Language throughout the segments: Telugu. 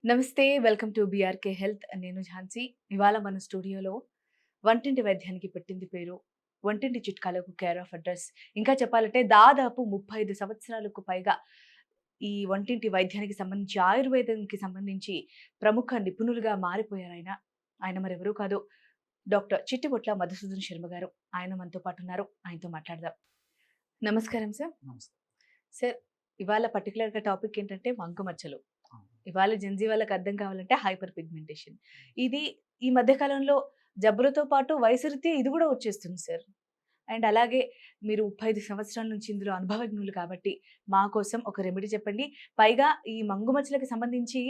నమస్తే. Welcome to BRK health. నేను ఝాన్సీ. ఇవాళ మన స్టూడియోలో వంటింటి వైద్యానికి పెట్టింది పేరు. వంటింటి చిట్కాలకు కేర్ ఆఫ్ అడ్రెస్. ఇంకా చెప్పాలంటే దాదాపు 35 సంవత్సరాలకు పైగా ఈ వంటింటి వైద్యానికి సంబంధించి, ఆయుర్వేదంకి సంబంధించి ప్రముఖ నిపుణులుగా మారిపోయారాయన. ఆయన మరెవరూ కాదు, డాక్టర్ చిట్టిబొట్ల మధుసూదన్ శర్మ గారు. ఆయన మనతో పాటు ఉన్నారు. ఆయనతో మాట్లాడదాం. నమస్కారం సార్. నమస్తే. సార్, ఇవాళ పర్టిక్యులర్‌గా టాపిక్ ఏంటంటే మంకుమచ్చలు. అవును. ఇవాళ జెన్‌జీ వాళ్ళకి అర్థం కావాలంటే హైపర్ పిగ్మెంటేషన్. ఇది ఈ మధ్య కాలంలో జబ్బులతో పాటు వయసురీత్యా ఇది కూడా వచ్చేస్తుంది సార్. అండ్ అలాగే మీరు 35 సంవత్సరాల నుంచి ఇందులో అనుభవజ్ఞులు కాబట్టి మా కోసం ఒక రెమెడీ చెప్పండి. పైగా ఈ మంగుమచ్చలకి సంబంధించి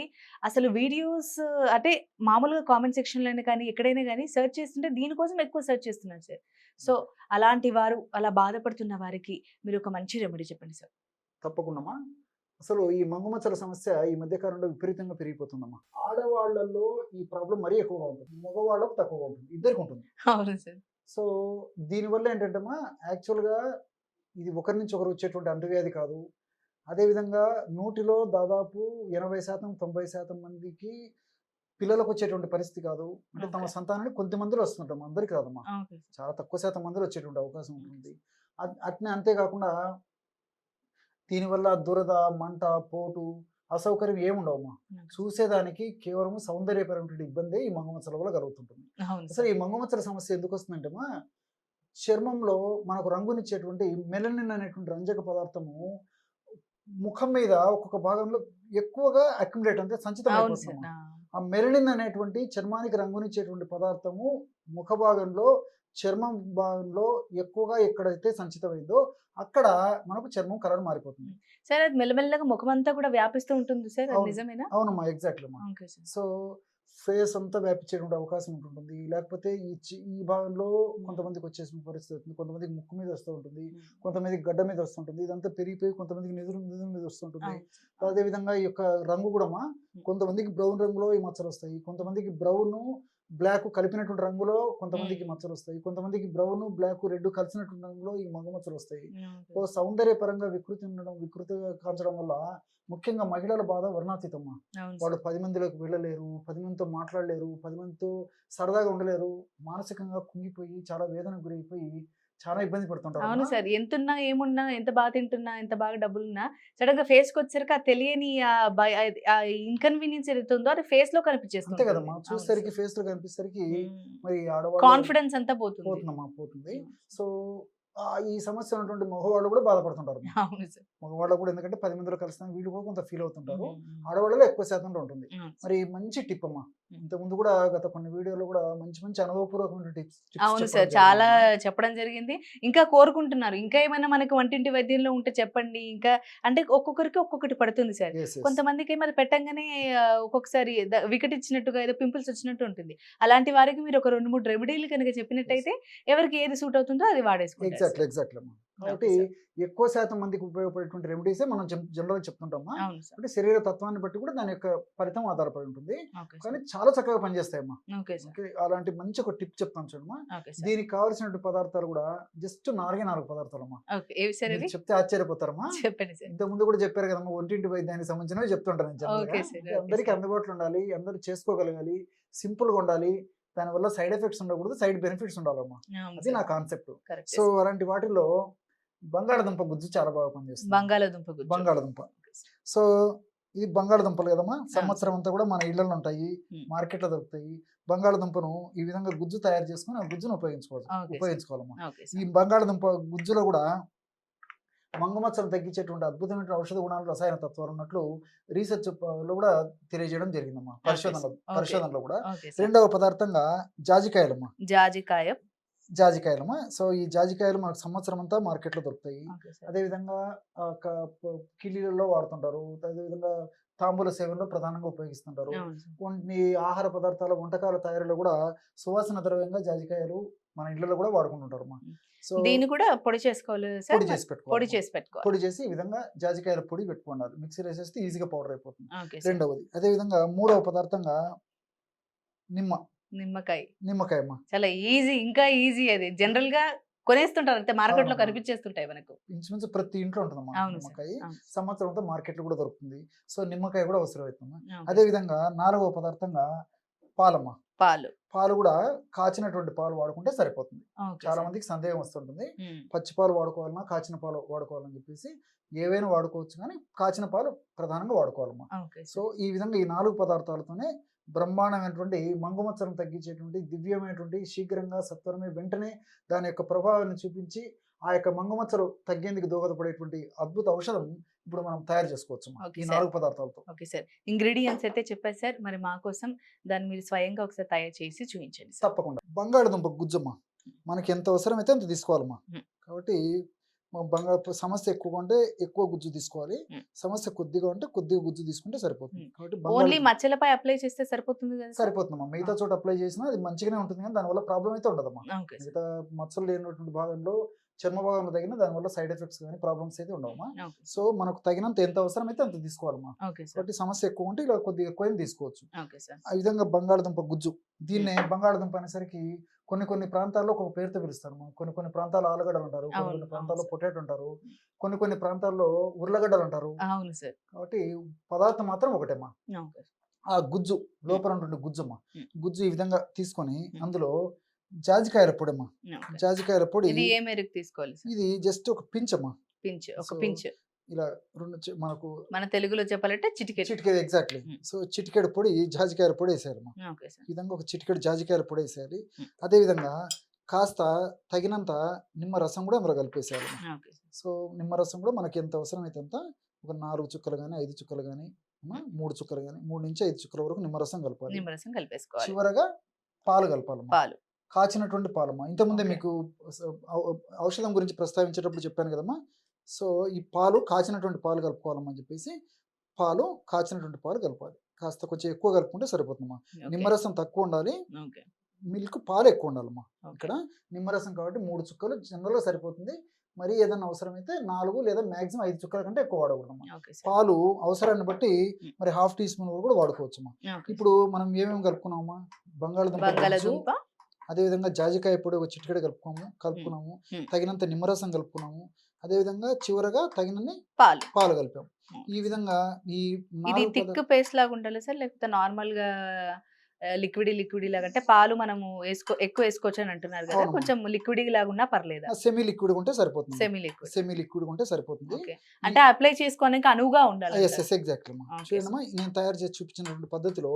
అసలు వీడియోస్ అంటే మామూలుగా కామెంట్ సెక్షన్‌లోనే కానీ ఎక్కడైనా గానీ సెర్చ్ చేస్తుంటే దీనికోసం ఎక్కువ సెర్చ్ చేస్తున్నారు సార్. సో, అలాంటి వారు అలా బాధపడుతున్న వారికి మీరు ఒక మంచి రెమెడీ చెప్పండి సార్. తప్పకుండామా. అసలు ఈ మంగుమచ్చల సమస్య ఈ మధ్య కాలంలో విపరీతంగా పెరిగిపోతుందమ్మా. ఆడవాళ్ళలో ఈ ప్రాబ్లమ్ మరీ ఎక్కువగా ఉంటుంది. మగవాళ్ళకు తక్కువగా ఉంటుంది. ఇద్దరికి ఉంటుంది. అవును సార్. సో, దీనివల్ల ఏంటంటేమా యాక్చువల్‌గా ఇది ఒకరి నుంచి ఒకరు వచ్చేటువంటి అంటువ్యాధి కాదు. అదేవిధంగా నూటిలో దాదాపు 80% 90% మందికి పిల్లలకొచ్చేటువంటి పరిస్థితి కాదు. అంటే తమ ఓకే. సంతానానికి కొంతమందిలో వస్తుందమ్మా. అందరికి రాదమ్మా. Okay sir. చాలా తక్కువ శాతం మందిలో వచ్చేటువంటి అవకాశం ఉంటుంది. అట్నే అంతేకాకుండా దీనివల్ల దురద, మంట, పోటు, అసౌకర్యం ఏముండవమ్మా. ఓకే. చూసేదానికి కేవలం సౌందర్యపరమైనటువంటి ఇబ్బందే ఈ మంగుమచ్చల వల్ల కలుగుతుంటుంది. అవును అసలు సార్. ఈ మంగుమచ్చల సమస్య ఎందుకొస్తుందంటేమా, చర్మంలో మనకు రంగునిచ్చేటువంటి మెలనిన్ అనేటువంటి రంజక పదార్థము ముఖం మీద ఒక్కొక్క భాగంలో ఎక్కువగా అక్యుములేట్ అంటే సంచితం అవును సార్. అయిపోతుందమ్మా. ఆ! ఆ మెలనిన్ అనేటువంటి చర్మానికి రంగునిచ్చేటువంటి పదార్థము ముఖ భాగంలో, చర్మం భాగంలో ఎక్కువగా ఎక్కడైతే సంచితమైందో అక్కడ మనకు చర్మం కలర్ మారిపోతుంది. హ్మ్. సార్, అది మెల్లమెల్లగా ముఖమంతా కూడా వ్యాపిస్తూ ఉంటుంది సార్. అది అవును. నిజమేనా? అవునమ్మా. ఎగ్జాక్ట్‌లీ అమ్మా. Okay sir. సో, ఫేస్ అంతా వ్యాపించేటువంటి అవకాశం ఉంటుంటుంది. లేకపోతే ఈ భాగంలో హ్మ్. కొంతమందికొచ్చేసిన పరిస్థితి అవుతుంది. కొంతమందికి ముక్కు మీద వస్తూ ఉంటుంది. హ్మ్. కొంతమందికి గడ్డ మీద వస్తుంటుంది. ఇదంతా పెరిగిపోయి కొంతమందికి నుదురు మీద వస్తుంటుంది. అవును సార్. అదేవిధంగా ఈ యొక్క రంగు గూడమ్మా హ్మ్. కొంతమందికి బ్రౌన్ రంగులో ఈ మచ్చలొస్తాయి. కొంతమందికి బ్రౌను, బ్లాకు కలిపినటువంటి రంగులో కొంతమందికి హ్మ్. మచ్చలొస్తాయి. కొంతమందికి బ్రౌను, బ్లాకు, రెడ్ కలిసినటువంటి రంగులో ఈ మగ మచ్చలొస్తాయి. ఓకే. సో, సౌందర్యపరంగా వికృతిగా కాంచడం వల్ల ముఖ్యంగా మహిళల బాధ వర్ణాతీతమ్మా. అవును వాళ్ళు సార్. 10 మందిలోకి వెళ్ళలేరు. 10 మందితో మాట్లాడలేరు. 10 మందితో సరదాగా ఉండలేరు. మానసికంగా కుంగిపోయి చాలా వేదనకు గురైపోయి చాలా ఇబ్బంది అవును పడుతుంటారమ్మా. సార్. ఎంతున్నా, ఏమున్నా, ఎంత బా తింటున్నా, ఎంత బాగా డబ్బులున్నా సడెన్‌గా ఫేస్‌కొచ్చేసరికి ఆ తెలియని ఇన్‌కన్వీనియన్స్ ఏదైతే ఉందో అది ఫేస్‌లో కనిపించేస్తూ అంతే ఉంటుంది. కదమ్మా. అవును చూసేసరికి సార్. ఫేస్‌లో కనిపిచ్చేసరికి హ్మ్. మరి ఆడవాళ్ళు కాన్ఫిడెన్స్ అంతా పోతుంది. పోతుందమ్మా పోతుంది. హ్మ్. సో, ఈ సమస్య ఉన్నటువంటి మగవాళ్ళు కూడా బాధపడుతుంటారమ్మా. అవును సార్. మగవాళ్ళకి కూడా ఎందుకంటే 10 మందిలో కలిసినా వీళ్ళు కూడా కొంత ఫీల్ హ్మ్. అవుతుంటారు. హ్మ్. ఆడవాళ్ళలో ఎక్కువ శాతంలో ఉంటుంది. అవును సార్. మరి మంచి టిప్ అమ్మా. హ్మ్. ఇంతకుముందు కూడా గత కొన్ని వీడియోలో కూడా మంచి మంచి అనుభవపూర్వకమైన టిప్స్ అవును చెప్పడం సార్. చాలా జరిగిందమ్మా. చెప్పడం జరిగింది. ఇంకా కోరుకుంటున్నారు. ఇంకా ఏమైనా మనకు వంటింటి వైద్యంలో ఉంటే చెప్పండి. ఇంకా అంటే ఒక్కొక్కరికి ఒక్కొక్కటి పడుతుంది సార్. యెస్. యెస్. కొంతమందికేమో అది పెట్టంగానే ఒక్కొక్కసారి వికటిచ్చినట్టుగా ఏదో పింపుల్స్ వచ్చినట్టు ఉంటుంది. అలాంటి వారికి మీరు ఒక 2, 3 రెమెడీలు గనుక యెస్. చెప్పినట్టయితే ఎవరికి ఏది సూట్ అవుతుందో అది వాడేసుకుంటారు సార్. ఎగ్జాక్ట్‌లీ అమ్మా. ఓకే కాబట్టి సార్. ఎక్కువ శాతం మందికి ఉపయోగపడేటువంటి రెమెడీసే మనం జనరల్‌గా చెప్తుంటామా. అవును సార్. అంటే శరీర తత్వాన్ని బట్టి కూడా దాని యొక్క ఫలితం ఆధారపడి ఉంటుంది. ఓకే కానీ సార్. చాలా చక్కగా పనిచేస్తాయమ్మా. Okay sir. ఓకే. అలాంటి మంచి ఒక టిప్ చెప్తాను చూడమ్మా. Okay sir. దీనికి కావాల్సినటువంటి పదార్థాలు కూడా జస్ట్ 4 పదార్థాలమ్మా. ఓకే. ఏవి సార్ మీరు అవి? చెప్తే ఆశ్చర్యపోతారమ్మా. చెప్పండి సార్. ఇంతకుముందు కూడా చెప్పారు కదమ్మా! ఒంటింటి వైద్యానికి సంబంధించినవి చెప్తుంటాను నేను జనరల్‌గా. Okay sir. అంటే ఓకే అందరికి సార్. అందుబాటులో ఉండాలి. అందరూ చేసుకోగలగాలి. సింపుల్‌గా ఉండాలి. దానివల్ల సైడ్ ఎఫెక్ట్స్ ఉండకూడదు. సైడ్ బెనిఫిట్స్ ఉండాలమ్మా. అవును అది సార్. నా కాన్సెప్ట్. కరెక్టే సో, సార్. అలాంటి వాటిల్లో బంగాళాదుంప గుజ్జు చాలా బాగా పనిచేస్తుందమ్మా. బంగాళాదుంప గుజ్జు. బంగాళాదుంప. Okay sir. సో, ఇది బంగాళాదుంపలు కదమ్మా! అవును సంవత్సరం సార్. అంతా కూడా మన ఇళ్లల్లో ఉంటాయి. హ్మ్. మార్కెట్‌లో దొరుకుతాయి. బంగాళాదుంపను ఈ విధంగా గుజ్జు తయారు చేసుకొని, ఆ గుజ్జును ఓకే సార్. ఉపయోగించుకోవాలమ్మా. ఓకే ఈ సార్. బంగాళాదుంప గుజ్జులో కూడా మంగమచ్చలను తగ్గించేటువంటి అద్భుతమైన ఔషధ గుణాలు, రసాయన తత్వాలు ఉన్నట్లు రీసెర్చ్ లో కూడా తెలియజేయడం జరిగిందమ్మా. Okay sir. ఓకే. పరిశోధనలో కూడా. Okay sir. రెండవ పదార్థంగా జాజికాయలమ్మా. జాజికాయ. జాజికాయలమ్మా. సో, ఈ జాజికాయలు మనకు సంవత్సరం అంతా మార్కెట్‌లో దొరుకుతాయి. Okay sir. అదేవిధంగా ఆహ్, క ప కిళ్ళిలలో వాడుతుంటారు. అదేవిధంగా తాంబూల సేవనలో ప్రధానంగా ఉపయోగిస్తుంటారు. అవును సార్. కొన్ని ఆహార పదార్థాల వంటకాల తయారీలో కూడా సువాసన ద్రవ్యంగా జాజికాయలు మన ఇళ్లలో కూడా వాడుకుంటుంటారమ్మా. హ్మ్. సో, దీన్ని కూడా పొడి చేసుకోవాలి సార్? పొడి చేసి పొడి పెట్టుకోవాలమ్మా. చేసి పెట్టుకోవాలి. పొడి చేసి ఈ విధంగా జాజికాయల పొడి పెట్టుకోండాలి. మిక్సీలో ఏసేస్తే ఈజీగా పౌడర్ అయిపోతుంది. Okay sir. రెండవది. అదేవిధంగా మూడవ పదార్థంగా నిమ్మ నిమ్మకాయ. నిమ్మకాయమ్మ. చాలా ఈజీ. ఇంకా ఈజీ అది. జనరల్‌గా కొనేస్తుంటారు అంతే, మార్కెట్ లో అవునమ్మా. కనిపించేస్తుంటాయి మనకు. ఇంచుమించు ప్రతి ఇంట్లో ఉంటుందమ్మా అవును సార్. నిమ్మకాయ. అవును. సంవత్సరంతో మార్కెట్‌లో కూడా దొరుకుతుంది. సో, నిమ్మకాయ కూడా అవసరమవుతుందమ్మా. ఓకే అదే సార్. విధంగా నాలుగవ పదార్థంగా పాలమ్మ. పాలు. పాలు కూడా కాచినటువంటి పాలు వాడుకుంటే సరిపోతుంది. ఓకే చాలా సార్. మందికి సందేహం వస్తుంటుంది. ఉమ్. పచ్చి పాలు వాడుకోవాలన్నా, కాచిన పాలు వాడుకోవాలని చెప్పేసి ఏవైనా వాడుకోవచ్చు కానీ కాచిన పాలు ప్రధానంగా వాడుకోవాలమ్మా. Okay so, sir. ఈ విధంగా ఈ 4 పదార్థాలతోనే బ్రహ్మాండమైనటువంటి మంగుమచ్చలను తగ్గించేటువంటి దివ్యమైనటువంటి శీఘ్రంగా సత్వరమే వెంటనే దాని యొక్క ప్రభావాన్ని చూపించి ఆ యొక్క మంగుమచ్చలు తగ్గేందుకు దోహదపడేటువంటి అద్భుత ఔషధం ఇప్పుడు మనం తయారు చేసుకోవచ్చమ్మా ఓకే ఈ సార్. 4 పదార్థాలతో. Okay sir. ఇంగ్రీడియంట్స్ అయితే చెప్పారు సార్. మరి మా కోసం దాన్ని మీరు స్వయంగా ఒకసారి తయారు చేసి చూపించండి సార్. తప్పకుండా. బంగాళదుంప గుజ్జమ్మా. మనకి ఎంత అవసరమైతే అంత తీసుకోవాలమ్మా. హ్మ్. కాబట్టి బంగాళ సమస్య ఎక్కువగా ఉంటే ఎక్కువ గుజ్జు తీసుకోవాలి. హ్మ్. సమస్య కొద్దిగా ఉంటే కొద్దిగా గుజ్జు తీసుకుంటే సరిపోతుంది. హ్మ్. కాబట్టి ఓన్లీ బంగాళదుంప మచ్చలపై అప్లై చేస్తే సరిపోతుంది కదా సార్? సరిపోతుందమ్మా. మిగతా చోట అప్లై చేసినా అది మంచిగానే ఉంటుంది కానీ దానివల్ల ప్రాబ్లమ్ అయితే ఉండదమ్మా. Okay sir. మిగతా మచ్చలు లేనటువంటి భాగంలో చర్మ భాగంలో తగిన దానివల్ల సైడ్ ఎఫెక్ట్స్ కానీ ప్రాబ్లమ్స్ అయితే ఉండవమ్మా. ఓకే. సో, మనకు తగినంత ఎంత అవసరమైతే అంత తీసుకోవాలమ్మా. Okay sir. కాబట్టి సమస్య ఎక్కువ ఉంటే ఇలా కొద్దిగా ఎక్కువైనా తీసుకోవచ్చు. Okay sir. ఆ విధంగా బంగాళదుంప గుజ్జు. దీన్నే బంగాళదుంప అనేసరికి కొన్ని ప్రాంతాల్లో ఒక పేరుతో పిలుస్తారమ్మా. కొన్ని ప్రాంతాల్లో ఆలుగడ్డలు అంటారు. అవును. కొన్ని అవును ప్రాంతాల్లో సార్. పొటాటో అంటారు. కొన్ని ప్రాంతాల్లో ఉర్లగడ్డలు అంటారు. అవును సార్. కాబట్టి పదార్థం మాత్రం ఒకటేమ్మా. ఓకే. ఆ గుజ్జు లోపల ఉన్నటువంటి గుజ్జమ్మా. హ్మ్. గుజ్జు ఈ విధంగా తీసుకొని హ్మ్. అందులో జాజికాయల పొడమ్మా. ఓకే. జాజికాయల పొడి ఇది ఏ మేరకు తీసుకోవాలి సార్? ఇది జస్ట్ ఒక పించమ్మా. పించ్. ఒక సో, పించ్. ఇలా 2 మనకు మన తెలుగులో చెప్పాలంటే చిటికెడు. చిటికెడు ఎగ్జాక్ట్‌లీ. హ్మ్. సో, చిటికెడు పొడి జాజికాయల పొడి ఏసేయాలమ్మా. Okay sir. ఈ విధంగా ఒక చిటికెడు జాజికాయల పొడి ఏసేయాలి. హ్మ్. అదే విధంగా కాస్త తగినంత నిమ్మరసం కూడా అందులో కలిపేసేయాలమ్మా. Okay sir. సో, నిమ్మరసం కూడా మనకి ఎంత అవసరమైతే అంత ఒక 4 చుక్కలు గాని, 5 చుక్కలు గాని, 3 చుక్కలు గాని, 3-5 చుక్కల వరకు నిమ్మరసం కలపాలి. నిమ్మరసం కలిపేసుకోవాలి. చివరగా పాలు కలపాలమ్మా. పాలు. కాచినటువంటి పాలమ్మా. ఇంతకుముందే ఓకే. మీకు ఔషధం గురించి ప్రస్తావించేటప్పుడు చెప్పాను కదమ్మా. సో, ఈ పాలు కాచినటువంటి పాలు కలుపుకోవాలమ్మా అని చెప్పేసి కాచినటువంటి పాలు కలపాలి. కాస్త కొంచెం ఎక్కువ కలుపుకుంటే సరిపోతుందమ్మా. ఓకే. నిమ్మరసం తక్కువ ఉండాలి. ఓకే. మిల్క్ పాలు ఎక్కువ ఉండాలమ్మా. ఓకే. ఇక్కడ నిమ్మరసం కాబట్టి 3 చుక్కలు జనరల్‌గా సరిపోతుంది. మరి ఏదైనా అవసరమైతే 4 లేదా మాక్సిమం 5 చుక్కల కంటే ఎక్కువ వాడకూడదమ్మా. Okay sir. పాలు అవసరాన్ని బట్టి హ్మ్. మరి హాఫ్ టీ స్పూన్ వరకు కూడా వాడుకోవచ్చమ్మా. ఓకే. ఇప్పుడు మనం ఏమేమి కలుపుకున్నామమ్మా? బంగాళదుంప గుజ్జు, బంగాళదుంప. అదేవిధంగా జాజికాయ పొడి ఒక చిటికెడు కలుపుకున్నాము. హ్మ్. తగినంత నిమ్మరసం కలుపుకున్నాము. అదేవిధంగా చివరగా తగినన్ని పాలు. పాలు కలిపాము. ఓకే ఈ సార్. విధంగా ఈ ఇది 4 థిక్ పేస్ట్ లాగా ఉండాలా సార్? లేకపోతే నార్మల్‌గా లిక్విడీ లాగా, అంటే పాలు మనము ఎక్కువ ఏసుకోవచ్చు అని అంటున్నారు కదా! అవునమ్మా. కొంచెం లిక్విడీ లాగా ఉన్నా పర్లేదా? సెమీ లిక్విడ్‌గా ఉంటే సరిపోతుంది. Semi liquid. సెమీ లిక్విడ్‌గా ఉంటే సరిపోతుంది. ఓకే. ఈ అంటే అప్లై చేసుకోవడానికి అనువుగా యెస్. ఉండాలంటారు. యెస్. ఎగ్జాక్ట్‌లీ అమ్మా. ఓకే చూడండమ్మా సార్. నేను తయారు చేసి చూపించినటువంటి పద్ధతిలో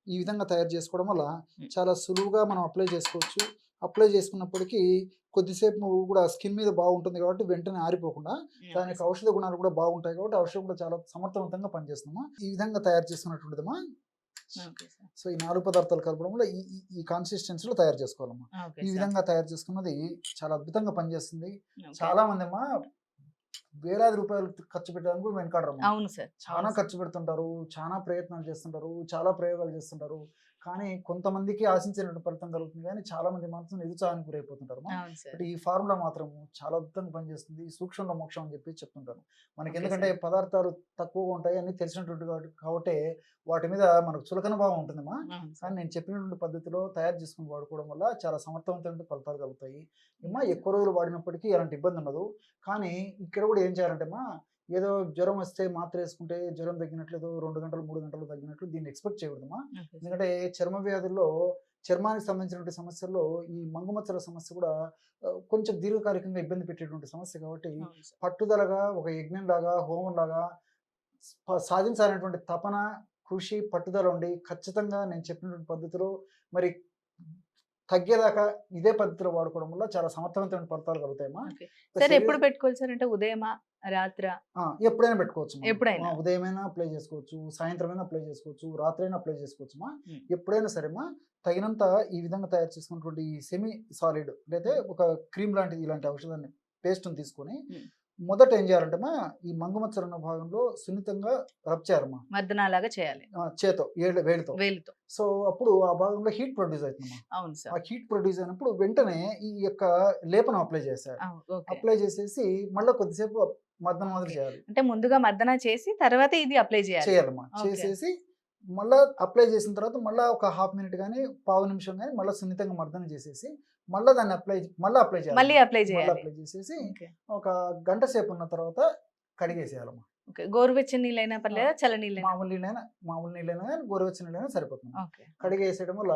ఈ విధంగా తయారు చేసుకోవడం వల్ల హ్మ్. చాలా సులువుగా మనం అప్లై చేసుకోవచ్చు. అప్లై చేసుకున్నప్పటికీ కొద్దిసేపు కూడా స్కిన్ మీద బాగుంటుంది కాబట్టి వెంటనే ఆరిపోకుండా దాని ఓకే యొక్క సార్. ఔషధ గుణాలు కూడా బాగుంటాయి కాబట్టి ఔషధం కూడా చాలా సమర్థవంతంగా పనిచేస్తుందమ్మా. ఈ విధంగా తయారు చేసుకున్నటువంటిదమ్మా. Okay sir. సో, ఈ 4 పదార్థాలు కలపడం వల్ల ఈ ఈ ఈ కన్సిస్టెన్సీలో తయారు చేసుకోవాలమ్మా. ఓకే ఈ సార్. విధంగా తయారు చేసుకున్నది చాలా అద్భుతంగా పనిచేస్తుంది. ఓకే. చాలా మందమ్మా వేలాది రూపాయలు ఖర్చు పెట్టడానికి కూడా వెనకాడరమ్మా. అవును సార్. చాలా అవును సార్. ఖర్చు పెడుతుంటారు. చాలా ప్రయత్నాలు చేస్తుంటారు. చాలా ప్రయోగాలు చేస్తుంటారు. కానీ కొంతమందికి ఆశించినటువంటి ఫలితం కలుగుతుంది కానీ చాలా మంది మాత్రం నిరుత్సాహానికి గురైపోతుంటారమ్మా. అవును సార్. బట్ ఈ ఫార్ములా మాత్రం చాలా అద్భుతంగా పనిచేస్తుంది. సూక్ష్మంలో మోక్షం అని చెప్పి చెప్తుంటాను. మనకి ఓకే ఎందుకంటే సార్. పదార్థాలు తక్కువగా ఉంటాయి అన్నీ తెలిసినటువంటి కాబట్టే వాటి మీద మనకు చులకన భావం ఉంటుందమ్మా. అవును కానీ సార్. నేను చెప్పినటువంటి పద్ధతిలో తయారు చేసుకొని వాడుకోవడం వల్ల చాలా సమర్థవంతమైన ఫలితాలు కలుగుతాయి. ఏమ్మా ఓకే సార్. ఎక్కువ రోజులు వాడినప్పటికీ ఎలాంటి ఇబ్బంది ఉండదు. కానీ ఇక్కడ కూడా ఏం చేయాలంటే అమ్మా ఏదో జ్వరం వస్తే మాత్ర వేసుకుంటే జ్వరం తగ్గినట్లేదు 2 గంటలు 3 గంటలు తగ్గినట్లు దీన్ని ఎక్స్‌పెక్ట్ చేయకూడదమ్మా. Okay sir. ఎందుకంటే చర్మ వ్యాధుల్లో చర్మానికి సంబంధించినటువంటి సమస్యల్లో ఈ మంగుమచ్చల సమస్య కూడా కొంచెం దీర్ఘకాలికంగా ఇబ్బంది పెట్టేటువంటి సమస్య కాబట్టి అవును సార్. పట్టుదలగా ఒక యజ్ఞంలాగా, హోమంలాగా సాధించాలనేటువంటి తపన, కృషి, పట్టుదల ఉండి ఖచ్చితంగా నేను చెప్పినటువంటి పద్ధతిలో మరి తగ్గేదాకా ఇదే పద్ధతిలో వాడుకోవడం వల్ల చాలా సమర్థవంతమైన ఫలితాలు కలుగుతాయమ్మా. ఓకే. ఇక సార్ శరీర ఎప్పుడు పెట్టుకోవాలి సార్? అంటే ఉదయమా? రాత్రా? ఎప్పుడైనా పెట్టుకోవచ్చమ్మా. ఎప్పుడైనా? ఉదయమైనా అప్లై చేసుకోవచ్చు, సాయంత్రమైనా అప్లై చేసుకోవచ్చు, రాత్రైనా అప్లై చేసుకోవచ్చమ్మా. హ్మ్. ఎప్పుడైనా సరేమ్మా తగినంత ఈ విధంగా తయారు చేసుకున్నటువంటి ఈ సెమీ సాలిడ్ లేదా ఒక క్రీమ్ లాంటిది ఇలాంటి ఔషధాన్ని పేస్ట్‌ని తీసుకొని హ్మ్. మొదట ఏం చేయాలంటేమ్మా ఈ మంగుమచ్చలు ఉన్న భాగంలో సున్నితంగా రబ్ చేయాలమ్మా. మర్దనాలాగా చేయాలి. చేత్తో వేలితో. వేలుతో. సో, అప్పుడు ఆ భాగంలో హీట్ ప్రొడ్యూస్ అవుతుందమ్మా. అవును ఆ సార్. హీట్ ప్రొడ్యూస్ అయినప్పుడు వెంటనే ఈ యొక్క లేపనం అప్లై చేసేయాలి. ఓకే. అప్లై చేసేసి మళ్ళా కొద్దిసేపు మర్దన మాదిరి ఓకే. చేయాలి. అంటే ముందుగా మర్దన చేసి తర్వాత ఇది అప్లై చేయాలి. చేయాలమ్మా. ఓకే. చేసేసి మళ్ళా అప్లై చేసిన తర్వాత మళ్ళా ఒక హాఫ్ మినిట్ గాని, పావు నిమిషం గాని మళ్ళా సున్నితంగా మర్దన చేసేసి మళ్ళీ దాన్ని మళ్ళీ అప్లై మళ్ళీ చేయాలి. అప్లై మళ్ళీ చేయాలి. అప్లై చేసేసి ఓకే. ఒక గంట సేపు ఉన్న తర్వాత కడిగేసేయాలమ్మా. ఓకే. గోరువెచ్చని నీళ్ళైనా పర్లేదా? చల్ల నీళ్ళైనా? మామూలు నీళ్ళైనా కానీ గోరువెచ్చని నీళ్ళైనా సరిపోతుంది. ఓకే. కడిగేసేయడం వల్ల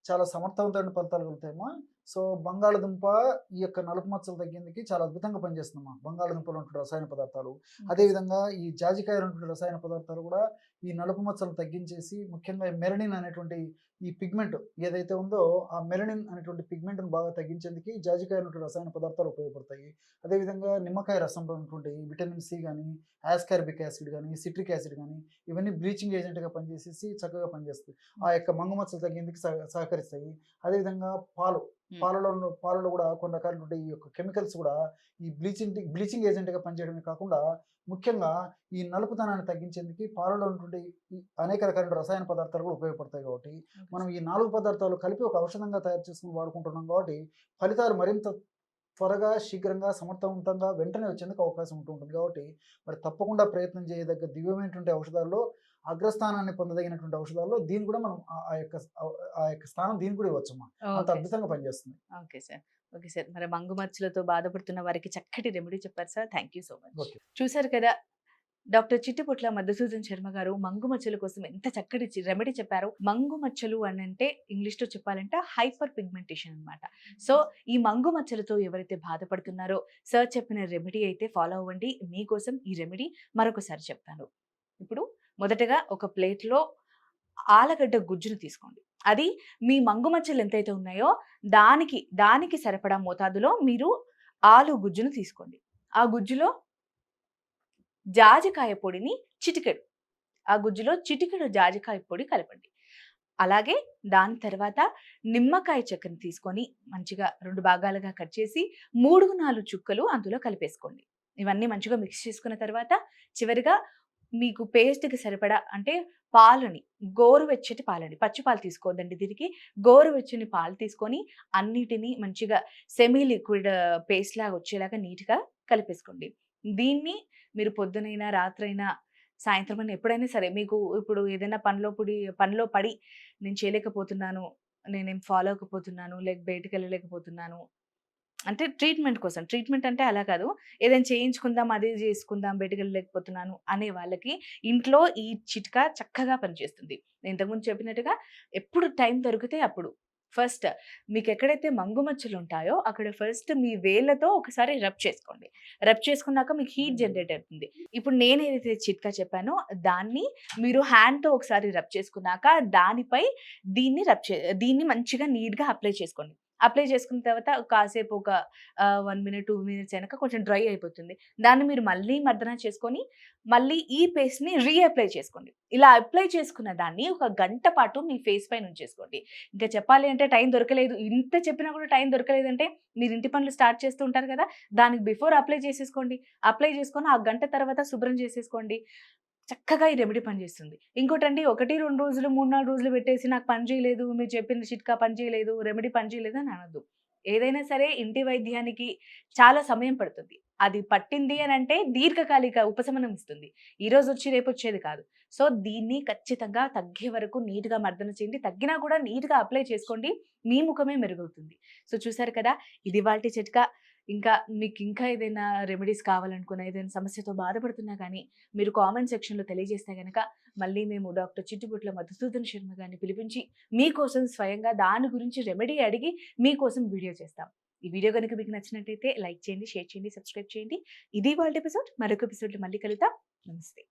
చాలా సమర్థవంతమైన ఫలితాలు కలుగుతాయమ్మా. సో బంగాళదుంప ఈ యొక్క నలుపు మచ్చలు తగ్గేందుకు చాలా అద్భుతంగా పనిచేస్తుందమ్మా. బంగాళదుంపలో ఉంటున్న రసాయన పదార్థాలు, అదేవిధంగా ఈ జాజికాయలో ఉంటున్న రసాయన పదార్థాలు కూడా ఈ నలుపు మచ్చలు తగ్గించేసి, ముఖ్యంగా మెలనిన్ అనేటువంటి ఈ పిగ్మెంట్ ఏదైతే ఉందో ఆ మెలనిన్ అనేటువంటి పిగ్మెంట్ను బాగా తగ్గించేందుకు జాజికాయలో ఉంటున్న రసాయన పదార్థాలు ఉపయోగపడతాయి. అదేవిధంగా నిమ్మకాయ రసంలో ఉన్నటువంటి విటమిన్ సి కానీ, ఆస్కార్బిక్ యాసిడ్ కానీ, సిట్రిక్ యాసిడ్ కానీ ఇవన్నీ బ్లీచింగ్ ఏజెంట్గా పనిచేసేసి చక్కగా పనిచేస్తాయి. ఆ యొక్క మంగు మచ్చలు తగ్గేందుకు సహకరిస్తాయి. అదేవిధంగా పాలలో కూడా కొన్ని రకాలైనటువంటి ఈ యొక్క కెమికల్స్ కూడా ఈ బ్లీచింగ్ ఏజెంట్గా పనిచేయడమే కాకుండా, ముఖ్యంగా ఈ నలుపుతనాన్ని తగ్గించేందుకు పాలలో ఉన్నటువంటి ఈ అనేక రకాల రసాయన పదార్థాలు కూడా ఉపయోగపడతాయి. కాబట్టి మనం ఈ 4 పదార్థాలు కలిపి ఒక ఔషధంగా తయారు చేసుకుని వాడుకుంటున్నాం. కాబట్టి ఫలితాలు మరింత త్వరగా, శీఘ్రంగా, సమర్థవంతంగా వెంటనే వచ్చేందుకు అవకాశం ఉంటుంది. కాబట్టి మరి తప్పకుండా ప్రయత్నం చేయదగ్గ దివ్యమైనటువంటి ఔషధాల్లో, అగ్రస్థానాన్ని పొందదగినటువంటి ఔషధాల్లో దీన్ని కూడా మనం ఆ యొక్క స్థానం దీన్ని కూడా ఇవ్వచ్చమ్మా. అంత ఓకే. అద్భుతంగా పనిచేస్తుంది. Okay sir. Okay sir. మరి మంగు మచ్చలతో బాధపడుతున్న వారికి చక్కటి రెమెడీ చెప్పారు sir. Thank you so much. Okay. చూసారు కదా, డాక్టర్ చిట్టిపుట్ల మధుసూదన్ శర్మ గారు మంగు మచ్చల కోసం ఎంత చక్కటి రెమెడీ చెప్పారు. మంగు మచ్చలు అని అంటే ఇంగ్లీష్లో చెప్పాలంటే హైపర్ పిగ్మెంటేషన్ అన్నమాట. సో ఈ మంగు మచ్చలతో ఎవరైతే బాధపడుతున్నారో సార్ చెప్పిన రెమెడీ అయితే ఫాలో అవ్వండి. మీకోసం ఈ రెమెడీ మరొకసారి చెప్తాను. ఇప్పుడు మొదటగా ఒక ప్లేట్లో ఆలగడ్డ గుజ్జును తీసుకోండి. అది మీ మంగు మచ్చలు ఎంతైతే ఉన్నాయో దానికి సరిపడా మోతాదులో మీరు ఆలు గుజ్జును తీసుకోండి. ఆ గుజ్జులో జాజికాయ పొడిని చిటికెడు జాజికాయ పొడి కలపండి. అలాగే దాని తర్వాత నిమ్మకాయ చెక్కని తీసుకొని మంచిగా 2 భాగాలుగా కట్ చేసి 3-4 చుక్కలు అందులో కలిపేసుకోండి. ఇవన్నీ మంచిగా మిక్స్ చేసుకున్న తర్వాత చివరిగా మీకు పేస్ట్కి సరిపడా అంటే గోరువెచ్చటి పాలని, పచ్చి పాలు తీసుకోవద్దండి దీనికి. గోరువెచ్చని పాలు తీసుకొని అన్నిటినీ మంచిగా సెమీ లిక్విడ్ పేస్ట్ లాగా వచ్చేలాగా నీట్గా కలిపేసుకోండి. దీన్ని మీరు పొద్దునైనా, రాత్రైనా, సాయంత్రం అయినా ఎప్పుడైనా సరే, మీకు ఇప్పుడు ఏదైనా పనిలో పడి నేను చేయలేకపోతున్నాను, నేనేం ఫాలో అవ్వకపోతున్నాను, బయటికి వెళ్ళలేకపోతున్నాను అంటే ట్రీట్మెంట్ అంటే అలా కాదు, ఏదైనా చేయించుకుందాం, అది చేసుకుందాం, బయటికి వెళ్ళలేకపోతున్నాను అనే వాళ్ళకి ఇంట్లో ఈ చిట్కా చక్కగా పనిచేస్తుంది. నేను ఇంతకుముందు చెప్పినట్టుగా ఎప్పుడు టైం దొరికితే అప్పుడు ఫస్ట్ మీకు ఎక్కడైతే మంగు మచ్చలు ఉంటాయో అక్కడ ఫస్ట్ మీ వేళ్ళతో ఒకసారి రబ్ చేసుకోండి. రబ్ చేసుకున్నాక మీకు హీట్ జనరేట్ అవుతుంది. ఇప్పుడు నేను ఏదైతే చిట్కా చెప్పానో దాన్ని మీరు హ్యాండ్తో ఒకసారి రబ్ చేసుకున్నాక దానిపై దీన్ని మంచిగా నీట్గా అప్లై చేసుకోండి. అప్లై చేసుకున్న తర్వాత కాసేపు ఒక 1 మినిట్ 2 మినిట్స్ అయినాక కొంచెం డ్రై అయిపోతుంది. దాన్ని మీరు మళ్ళీ మర్దన చేసుకొని మళ్ళీ ఈ పేస్ట్ని రీఅప్లై చేసుకోండి. ఇలా అప్లై చేసుకున్న దాన్ని ఒక గంట పాటు మీ ఫేస్ పైన ఉంచేసుకోండి. ఇంకా చెప్పాలి అంటే టైం దొరకలేదు, ఇంత చెప్పినా కూడా టైం దొరకలేదంటే మీరు ఇంటి పనులు స్టార్ట్ చేస్తూ ఉంటారు కదా, దానికి బిఫోర్ అప్లై చేసేసుకోండి. అప్లై చేసుకొని ఆ గంట తర్వాత శుభ్రం చేసేసుకోండి. చక్కగా ఈ రెమెడీ పనిచేస్తుంది. ఇంకోటండి, 1, 2 రోజులు, 3, 4 రోజులు పెట్టేసి నాకు పని చేయలేదు, మీరు చెప్పిన చిట్కా పని చేయలేదు, రెమెడీ పని చేయలేదు అని అనొద్దు. ఏదైనా సరే ఇంటి వైద్యానికి చాలా సమయం పడుతుంది. అది పట్టింది అని అంటే దీర్ఘకాలిక ఉపశమనం ఇస్తుంది. ఈరోజు వచ్చి రేపు వచ్చేది కాదు. సో దీన్ని ఖచ్చితంగా తగ్గే వరకు నీట్గా మర్దన చేయండి. తగ్గినా కూడా నీట్గా అప్లై చేసుకోండి. మీ ముఖమే మెరుగవుతుంది. సో చూసారు కదా, ఇది ఇవాల్టి చిట్కా. మీకు ఇంకా ఏదైనా రెమెడీస్ కావాలనుకున్నా, ఏదైనా సమస్యతో బాధపడుతున్నా కానీ మీరు కామెంట్ సెక్షన్లో తెలియజేస్తే కనుక మళ్ళీ మేము డాక్టర్ చిట్టిపుట్ల మధుసూదన్ శర్మ గారిని పిలిపించి మీకోసం స్వయంగా దాని గురించి రెమెడీ అడిగి మీకోసం వీడియో చేస్తాం. ఈ వీడియో కనుక మీకు నచ్చినట్టయితే లైక్ చేయండి, షేర్ చేయండి, సబ్స్క్రైబ్ చేయండి. ఇది ఇవాల్టి ఎపిసోడ్. మరొక ఎపిసోడ్లో మళ్ళీ కలుద్దాం. నమస్తే.